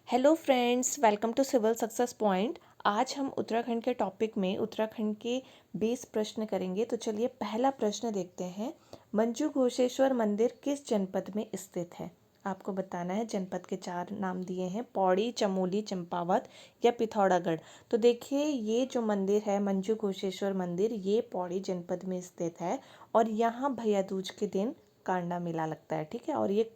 Hello friends, welcome to civil success point. आज हम उत्तराखंड के टॉपिक में उत्तराखंड के 20 प्रश्न करेंगे। तो चलिए पहला प्रश्न देखते हैं। मंजू घोषेश्वर मंदिर किस जनपद में स्थित है? आपको बताना है। जनपद के 4 नाम दिए हैं, पौड़ी, चमोली, चंपावत या पिथौरागढ़। तो देखिए, ये जो मंदिर है मंजू घोषेश्वर मंदिर, ये पौड़ी जनपद में स्थित है और यहाँ भैया दूज के दिन कांडा मेला लगता है। ठीक है, और ये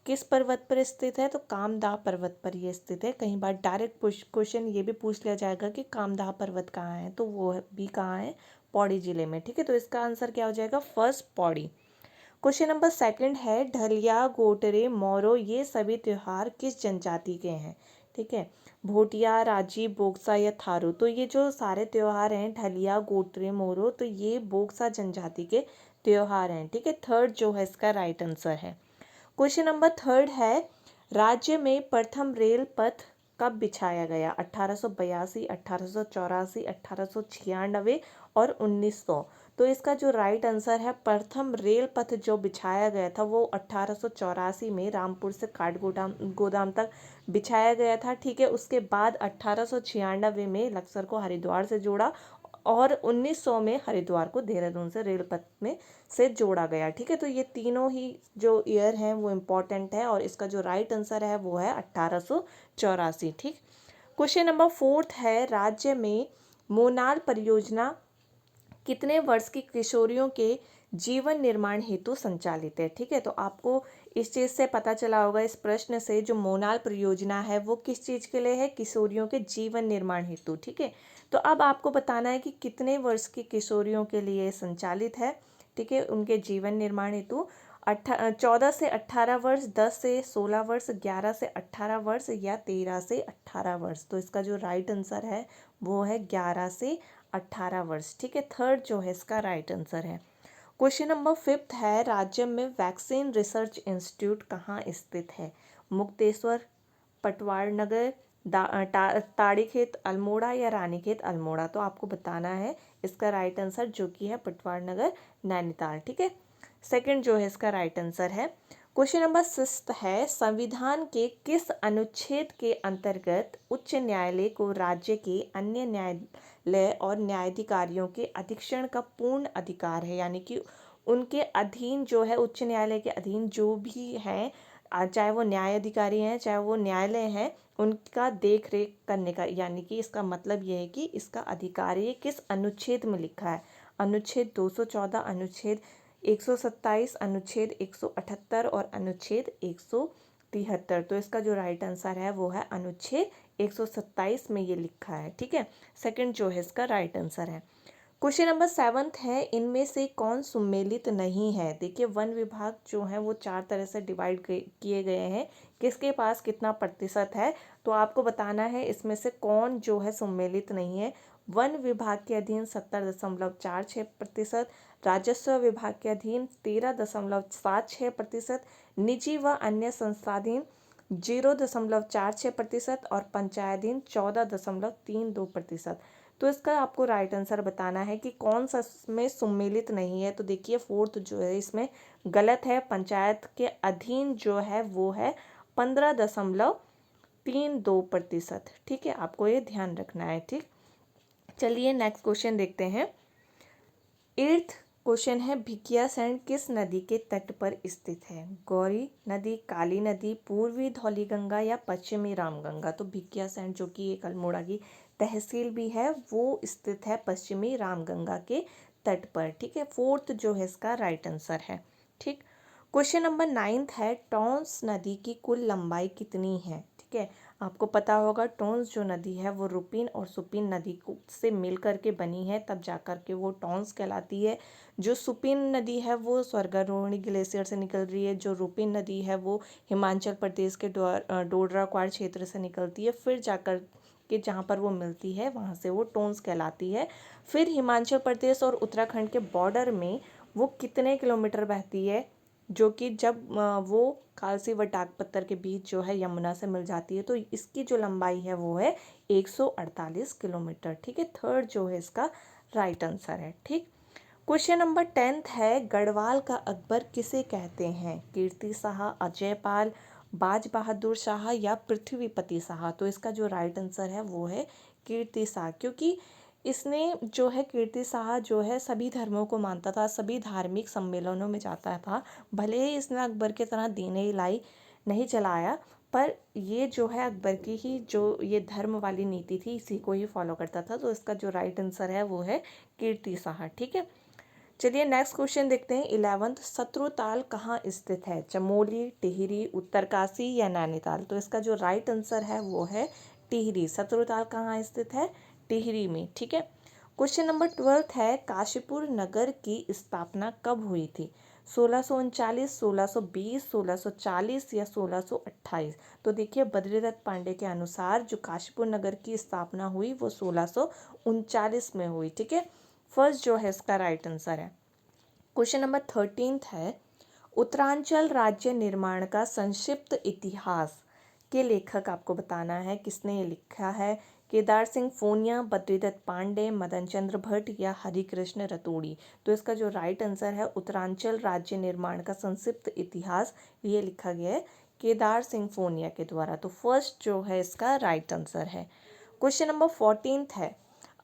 किस पर्वत पर स्थित है? तो कामदाह पर्वत पर ये स्थित है। कई बार डायरेक्ट क्वेश्चन ये भी पूछ लिया जाएगा कि कामदाह पर्वत कहाँ है, तो वो भी कहाँ है? पौड़ी जिले में। ठीक है, तो इसका आंसर क्या हो जाएगा? First, Pauri. Question number second है, ढलिया, गोटरे, मोरो ये सभी त्योहार किस जनजाति के हैं? ठीक है, भोटिया, राजी, बोक्सा या थारू। तो ये जो सारे त्योहार हैं, ढलिया, गोटरे, मोरो, तो ये बोक्सा जनजाति के त्योहार हैं। ठीक है, थर्ड जो है इसका राइट आंसर है। क्वेश्चन नंबर थर्ड है, राज्य में प्रथम रेल पथ कब बिछाया गया? 1882, 1884, 1896 और 1900। तो इसका जो राइट आंसर है, प्रथम रेल पथ जो बिछाया गया था वो 1884 में रामपुर से काठगोदाम गोदाम तक बिछाया गया था। ठीक है, उसके बाद 1896 में लक्सर को हरिद्वार से जोड़ा और 1900 में हरिद्वार को देहरादून से रेल पथ में से जोड़ा गया। ठीक है, तो ये तीनों ही जो ईयर हैं वो इम्पॉर्टेंट है और इसका जो राइट आंसर है वो है 1884। ठीक। क्वेश्चन नंबर फोर्थ है, राज्य में मोनाल परियोजना कितने वर्ष की किशोरियों के जीवन निर्माण हेतु संचालित है? ठीक है, तो आपको इस चीज़ से पता चला होगा इस प्रश्न से, जो मोनाल परियोजना है वो किस चीज़ के लिए है? किशोरियों के जीवन निर्माण हेतु। ठीक है, तो अब आपको बताना है कि कितने वर्ष की किशोरियों के लिए संचालित है। ठीक है, उनके जीवन निर्माण हेतु 14 से 18 वर्ष, 10 से 16 वर्ष, 11 से 18 वर्ष या 13 से 18 वर्ष। तो इसका जो राइट आंसर है वो है 11 से 18 वर्ष। ठीक है, थर्ड जो है इसका राइट आंसर है। क्वेश्चन नंबर फिफ्थ है, राज्य में वैक्सीन रिसर्च इंस्टीट्यूट कहाँ स्थित है? मुक्तेश्वर, पटवार नगर, ताड़ीखेत अल्मोड़ा या रानीखेत अल्मोड़ा। तो आपको बताना है इसका राइट आंसर, जो कि है पटवार नगर, नैनीताल। ठीक है, सेकंड जो है इसका राइट आंसर है। क्वेश्चन नंबर सिक्स्थ है, संविधान के किस अनुच्छेद के अंतर्गत उच्च न्यायालय को राज्य के अन्य न्यायालय और न्यायाधिकारियों के अधीक्षण का पूर्ण अधिकार है? यानी कि उनके अधीन जो है, उच्च न्यायालय के अधीन जो भी हैं, चाहे वो न्यायाधिकारी हैं चाहे वो न्यायालय हैं, उनका देख रेख करने का, यानी कि इसका मतलब ये है कि इसका अधिकार ये किस अनुच्छेद में लिखा है? अनुच्छेद 214, अनुच्छेद 127, अनुच्छेद 178 और अनुच्छेद 173। तो इसका जो राइट आंसर है वो है अनुच्छेद 127 में ये लिखा है। ठीक है, सेकंड जो है इसका राइट आंसर है। क्वेश्चन नंबर सेवंथ है, इनमें से कौन सुमेलित नहीं है? देखिए, वन विभाग जो है वो 4 तरह से डिवाइड किए गए हैं, किसके पास कितना प्रतिशत है? तो आपको बताना है इसमें से कौन जो है सुमेलित नहीं है। वन विभाग के अधीन 70.46%, राजस्व विभाग के अधीन 13.76%, निजी व अन्य संस्थाधीन 0.46% और पंचायतीन 14.32%। तो इसका आपको राइट आंसर बताना है कि कौन सा इसमें सुमेलित नहीं है। तो देखिए, फोर्थ जो है इसमें गलत है। पंचायत के अधीन जो है वो है 15.32%। ठीक है, आपको ये ध्यान रखना है। ठीक, चलिए नेक्स्ट क्वेश्चन देखते हैं। एट्थ क्वेश्चन है, भिकियासैंण किस नदी के तट पर स्थित है? गौरी नदी, काली नदी, पूर्वी धौलीगंगा या पश्चिमी रामगंगा। तो भिकियासैंण जो कि एक अल्मोड़ा की तहसील भी है, वो स्थित है पश्चिमी रामगंगा के तट पर। ठीक है, फोर्थ जो है इसका राइट आंसर है। ठीक, क्वेश्चन नंबर नाइन्थ है, टॉन्स नदी की कुल लंबाई कितनी है? ठीक है, आपको पता होगा टॉन्स जो नदी है वो रुपिन और सुपिन नदी को से मिल करके बनी है, तब जाकर के वो टॉन्स कहलाती है। जो सुपिन नदी है वो स्वर्गारोहिणी ग्लेशियर से निकल रही है, जो रुपिन नदी है वो हिमाचल प्रदेश के डोडरा क्वार क्षेत्र से निकलती है, फिर जाकर कि जहाँ पर वो मिलती है वहाँ से वो टॉन्स कहलाती है। फिर हिमाचल प्रदेश और उत्तराखंड के बॉर्डर में वो कितने किलोमीटर बहती है? जो कि जब वो कालसी व टागपत्थर के बीच जो है यमुना से मिल जाती है, तो इसकी जो लंबाई है वो है 148 किलोमीटर। ठीक है, थर्ड जो है इसका राइट आंसर है। ठीक, क्वेश्चन नंबर 10th है, गढ़वाल का अकबर किसे कहते हैं? कीर्ति शाह, अजय पाल, बाज बहादुर शाह या पृथ्वीपति शाह? तो इसका जो राइट आंसर है वो है कीर्ति शाह, क्योंकि इसने जो है कीर्ति शाह जो है सभी धर्मों को मानता था, सभी धार्मिक सम्मेलनों में जाता था। भले ही इसने अकबर की तरह दीन इलाही नहीं चलाया, पर ये जो है अकबर की ही जो ये धर्म वाली नीति थी इसी को ही फॉलो करता था। तो इसका जो राइट आंसर है वो है कीर्ति शाह। ठीक है, चलिए नेक्स्ट क्वेश्चन देखते हैं। 11th, शत्रुताल कहाँ स्थित है? चमोली, टिहरी, उत्तरकाशी या नैनीताल? तो इसका जो राइट आंसर है वो है टिहरी। शत्रुताल कहाँ स्थित है? टिहरी में। ठीक है, क्वेश्चन नंबर 12 है, काशीपुर नगर की स्थापना कब हुई थी? 1639, 1620, 1640 या 1628? तो देखिए बद्रीदत्त पांडे के अनुसार जो काशीपुर नगर की स्थापना हुई वो 1639 में हुई। ठीक है, फर्स्ट जो है इसका राइट आंसर है। क्वेश्चन नंबर 13 है, उत्तरांचल राज्य निर्माण का संक्षिप्त इतिहास के लेखक आपको बताना है, किसने ये लिखा है? केदार सिंह फोनिया, बद्रीदत्त पांडे, मदन चंद्र भट्ट या हरिकृष्ण रतोड़ी? तो इसका जो राइट आंसर है उत्तरांचल राज्य निर्माण का संक्षिप्त इतिहास, ये लिखा गया है केदार सिंह फोनिया के द्वारा। तो फर्स्ट जो है इसका राइट आंसर है। क्वेश्चन नंबर 14 है,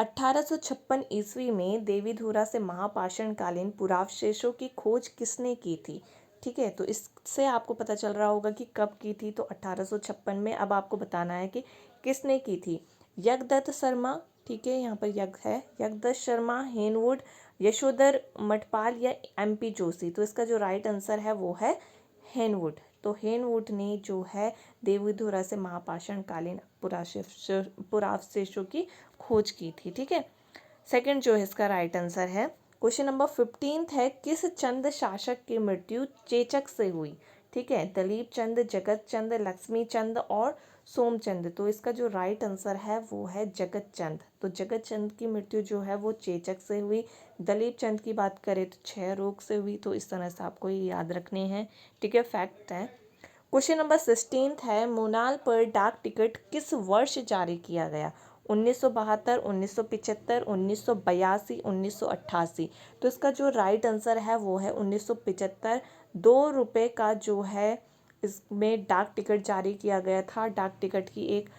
1856 ईस्वी में देवीधुरा से महापाषाण कालीन पुरावशेषों की खोज किसने की थी? ठीक है, तो इससे आपको पता चल रहा होगा कि कब की थी। तो 1856 में। अब आपको बताना है कि किसने की थी। यज्ञदत्त शर्मा, ठीक है, यहाँ पर यज्ञ है, यज्ञदत्त शर्मा, हेनवुड, यशोधर मठपाल या एमपी जोशी? तो इसका जो राइट आंसर है वो है हेनवुड। तो हेनवुड ने जो है देवीधुरा से महापाषाण कालीन पुरावशेषों की खोज की थी। ठीक है, सेकंड जो है इसका राइट आंसर है। क्वेश्चन नंबर 15 है, किस चंद शासक की मृत्यु चेचक से हुई? ठीक है, दलीप चंद, जगत चंद, लक्ष्मी चंद और सोमचंद? तो इसका जो राइट आंसर है वो है जगत चंद। तो जगत चंद की मृत्यु जो है वो चेचक से हुई। दलीप चंद की बात करें तो क्षय रोग से हुई। तो इस तरह से आपको ये याद रखने हैं। ठीक है, फैक्ट है। क्वेश्चन नंबर 16 है, मोनाल पर डाक टिकट किस वर्ष जारी किया गया? 1972, 1975, 1982, 1988? तो इसका जो राइट आंसर है वो है 1975। 2 रुपये का जो है इसमें डाक टिकट जारी किया गया था। डाक टिकट की एक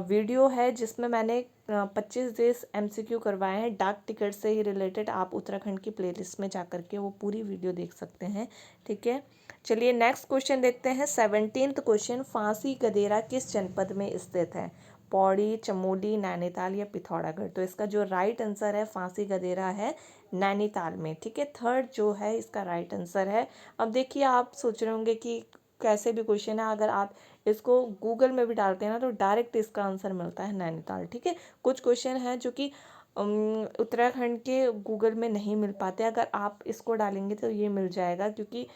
वीडियो है जिसमें मैंने 25 MCQ करवाए हैं डाक टिकट से ही रिलेटेड। आप उत्तराखंड की प्लेलिस्ट में जा कर के वो पूरी वीडियो देख सकते हैं। ठीक है, चलिए नेक्स्ट क्वेश्चन देखते हैं। 17th क्वेश्चन, फांसी गदेरा किस जनपद में स्थित है? पौड़ी, चमोली, नैनीताल या पिथौरागढ़? तो इसका जो राइट आंसर है फांसी गदेरा है नैनीताल में। ठीक है, थर्ड जो है इसका राइट आंसर है। अब देखिए आप सोच रहे होंगे कि कैसे भी क्वेश्चन है, अगर आप इसको गूगल में भी डालते हैं ना तो डायरेक्ट इसका आंसर मिलता है नैनीताल। ठीक है, कुछ क्वेश्चन हैं जो कि उत्तराखंड के गूगल में नहीं मिल पाते, अगर आप इसको डालेंगे तो ये मिल जाएगा, क्योंकि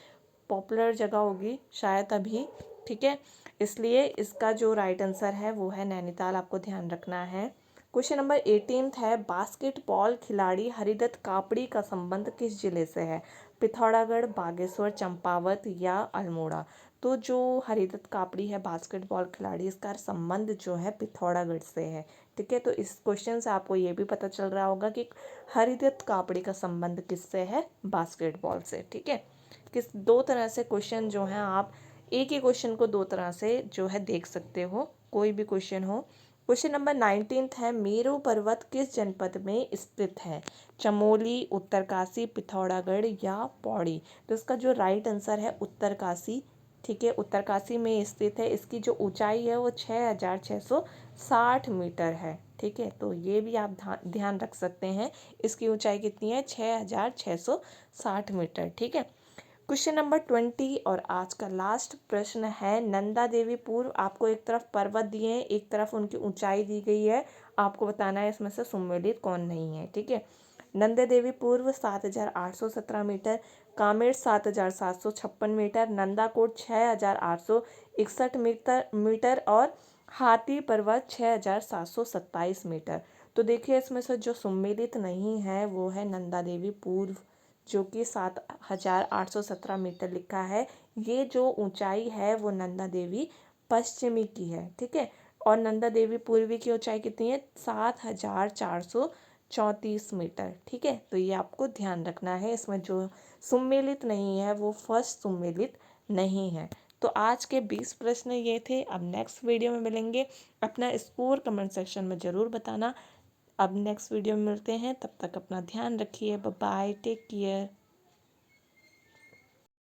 पॉपुलर जगह होगी शायद अभी। ठीक है, इसलिए इसका जो राइट आंसर है वो है नैनीताल, आपको ध्यान रखना है। क्वेश्चन नंबर 18 है, बास्केटबॉल खिलाड़ी हरिदत्त कापड़ी का संबंध किस जिले से है? पिथौरागढ़, बागेश्वर, चंपावत या अल्मोड़ा? तो जो हरिदत्त कापड़ी है बास्केटबॉल खिलाड़ी, इसका संबंध जो है पिथौरागढ़ से है। ठीक है, तो इस क्वेश्चन से आपको ये भी पता चल रहा होगा कि हरिदत्त कापड़ी का संबंध किससे है? बास्केटबॉल से। ठीक है, किस दो तरह से क्वेश्चन जो हैं, आप एक ही क्वेश्चन को दो तरह से जो है देख सकते हो, कोई भी क्वेश्चन हो। क्वेश्चन नंबर 19 है, मेरू पर्वत किस जनपद में स्थित है? चमोली, उत्तरकाशी, पिथौरागढ़ या पौड़ी? तो इसका जो राइट आंसर है उत्तरकाशी। ठीक है, उत्तरकाशी में स्थित है। इसकी जो ऊंचाई है वो 6660 मीटर है। ठीक है, तो ये भी आप ध्यान रख सकते हैं, इसकी ऊंचाई कितनी है? 6660 मीटर। ठीक है, क्वेश्चन नंबर 20 और आज का लास्ट प्रश्न है, नंदा देवी पूर्व, आपको एक तरफ पर्वत दिए हैं, एक तरफ उनकी ऊंचाई दी गई है, आपको बताना है इसमें से सुमेलित कौन नहीं है। ठीक है, नंदा देवी पूर्व 7817 मीटर, कामेर 7756 मीटर, नंदाकोट 6861 मीटर और हाथी पर्वत 6727 मीटर। तो देखिए इसमें से जो सुमेलित नहीं है वो है नंदा देवी पूर्व, जो कि 7817 मीटर लिखा है। ये जो ऊंचाई है वो नंदा देवी पश्चिमी की है। ठीक है, और नंदा देवी पूर्वी की ऊंचाई कितनी है? 7434 मीटर। ठीक है, तो ये आपको ध्यान रखना है, इसमें जो सुमेलित नहीं है वो फर्स्ट सुमेलित नहीं है। तो आज के 20 प्रश्न ये थे। अब नेक्स्ट वीडियो में मिलेंगे। अपना स्कोर कमेंट सेक्शन में ज़रूर बताना। अब नेक्स्ट वीडियो में मिलते हैं, तब तक अपना ध्यान रखिए। Bye bye, take care.